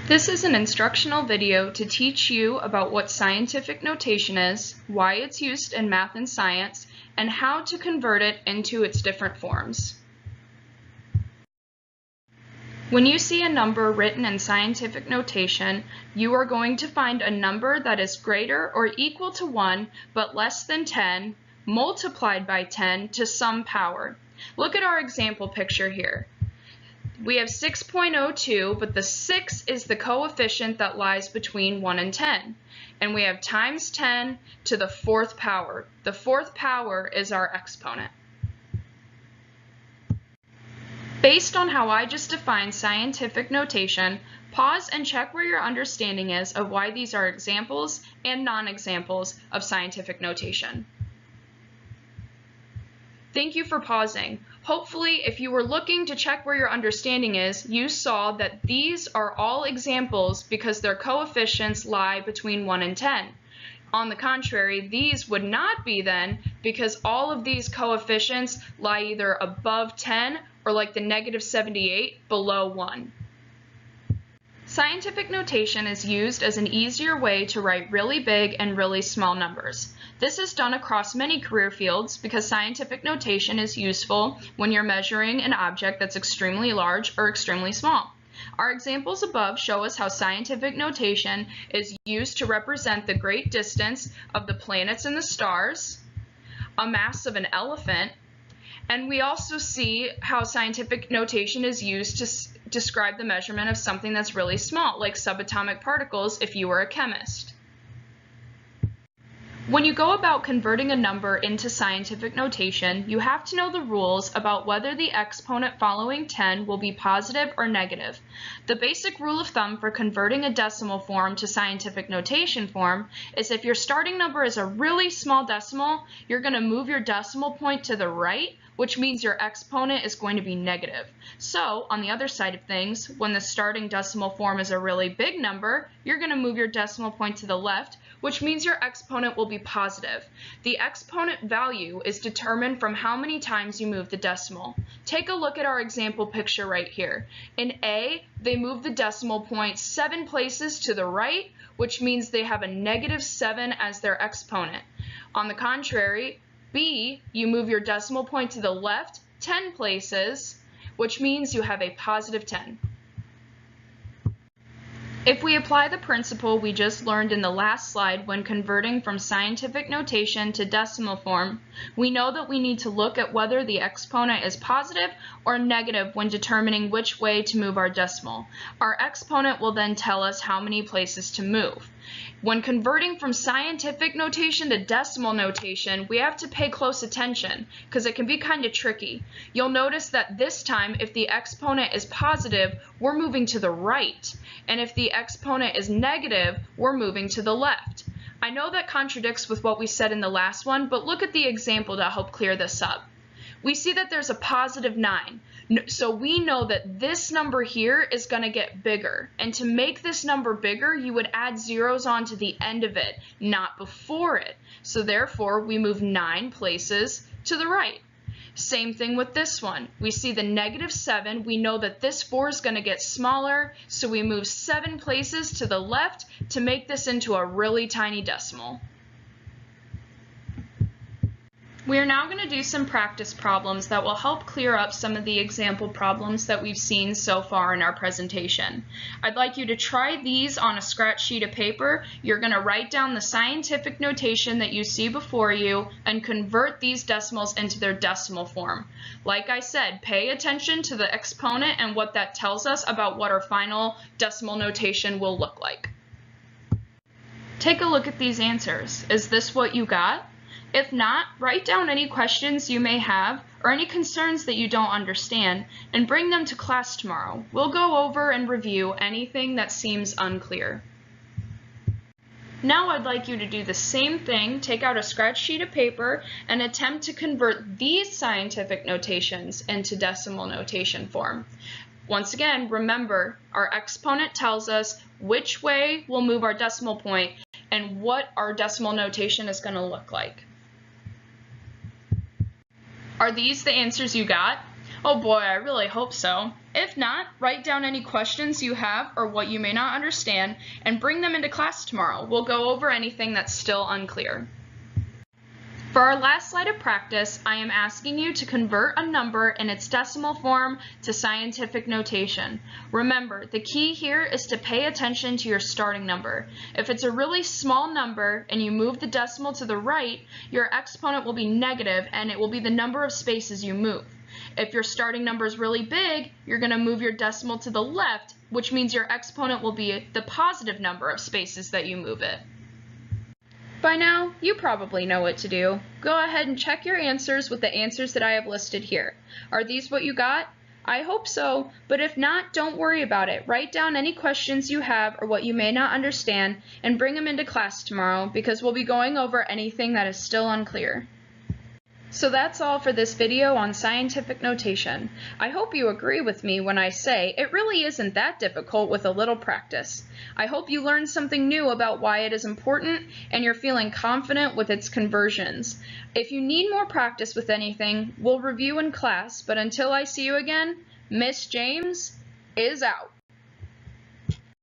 This is an instructional video to teach you about what scientific notation is, why it's used in math and science, and how to convert it into its different forms. When you see a number written in scientific notation, you are going to find a number that is greater or equal to 1 but less than 10 multiplied by 10 to some power. Look at our example picture here. We have 6.02, but the 6 is the coefficient that lies between 1 and 10. And we have times 10 to the fourth power. The fourth power is our exponent. Based on how I just defined scientific notation, pause and check where your understanding is of why these are examples and non-examples of scientific notation. Thank you for pausing. Hopefully, if you were looking to check where your understanding is, you saw that these are all examples because their coefficients lie between 1 and 10. On the contrary, these would not be then because all of these coefficients lie either above 10 or like the -78 below 1. Scientific notation is used as an easier way to write really big and really small numbers. This is done across many career fields because scientific notation is useful when you're measuring an object that's extremely large or extremely small. Our examples above show us how scientific notation is used to represent the great distance of the planets and the stars, a mass of an elephant, and we also see how scientific notation is used to describe the measurement of something that's really small, like subatomic particles if you were a chemist. When you go about converting a number into scientific notation, you have to know the rules about whether the exponent following 10 will be positive or negative. The basic rule of thumb for converting a decimal form to scientific notation form is if your starting number is a really small decimal, you're going to move your decimal point to the right, which means your exponent is going to be negative. So, on the other side of things, when the starting decimal form is a really big number, you're going to move your decimal point to the left, which means your exponent will be positive. The exponent value is determined from how many times you move the decimal. Take a look at our example picture right here. In A, they move the decimal point 7 places to the right, which means they have a -7 as their exponent. On the contrary, B, you move your decimal point to the left 10 places, which means you have a +10. If we apply the principle we just learned in the last slide when converting from scientific notation to decimal form, we know that we need to look at whether the exponent is positive or negative when determining which way to move our decimal. Our exponent will then tell us how many places to move. When converting from scientific notation to decimal notation, we have to pay close attention because it can be kind of tricky. You'll notice that this time, if the exponent is positive, we're moving to the right. And if the exponent is negative, we're moving to the left. I know that contradicts with what we said in the last one, but look at the example to help clear this up. We see that there's a +9. So we know that this number here is going to get bigger. And to make this number bigger, you would add zeros onto the end of it, not before it. So therefore, we move 9 places to the right. Same thing with this one. We see the -7. We know that this 4 is going to get smaller, so we move 7 places to the left to make this into a really tiny decimal. We are now going to do some practice problems that will help clear up some of the example problems that we've seen so far in our presentation. I'd like you to try these on a scratch sheet of paper. You're going to write down the scientific notation that you see before you and convert these decimals into their decimal form. Like I said, pay attention to the exponent and what that tells us about what our final decimal notation will look like. Take a look at these answers. Is this what you got? If not, write down any questions you may have or any concerns that you don't understand and bring them to class tomorrow. We'll go over and review anything that seems unclear. Now I'd like you to do the same thing, take out a scratch sheet of paper and attempt to convert these scientific notations into decimal notation form. Once again, remember, our exponent tells us which way we'll move our decimal point and what our decimal notation is going to look like. Are these the answers you got? Oh boy, I really hope so. If not, write down any questions you have or what you may not understand and bring them into class tomorrow. We'll go over anything that's still unclear. For our last slide of practice, I am asking you to convert a number in its decimal form to scientific notation. Remember, the key here is to pay attention to your starting number. If it's a really small number and you move the decimal to the right, your exponent will be negative and it will be the number of spaces you move. If your starting number is really big, you're going to move your decimal to the left, which means your exponent will be the positive number of spaces that you move it. By now, you probably know what to do. Go ahead and check your answers with the answers that I have listed here. Are these what you got? I hope so, but if not, don't worry about it. Write down any questions you have or what you may not understand and bring them into class tomorrow because we'll be going over anything that is still unclear. So that's all for this video on scientific notation. I hope you agree with me when I say it really isn't that difficult with a little practice. I hope you learned something new about why it is important and you're feeling confident with its conversions. If you need more practice with anything, we'll review in class, but until I see you again, Miss James is out.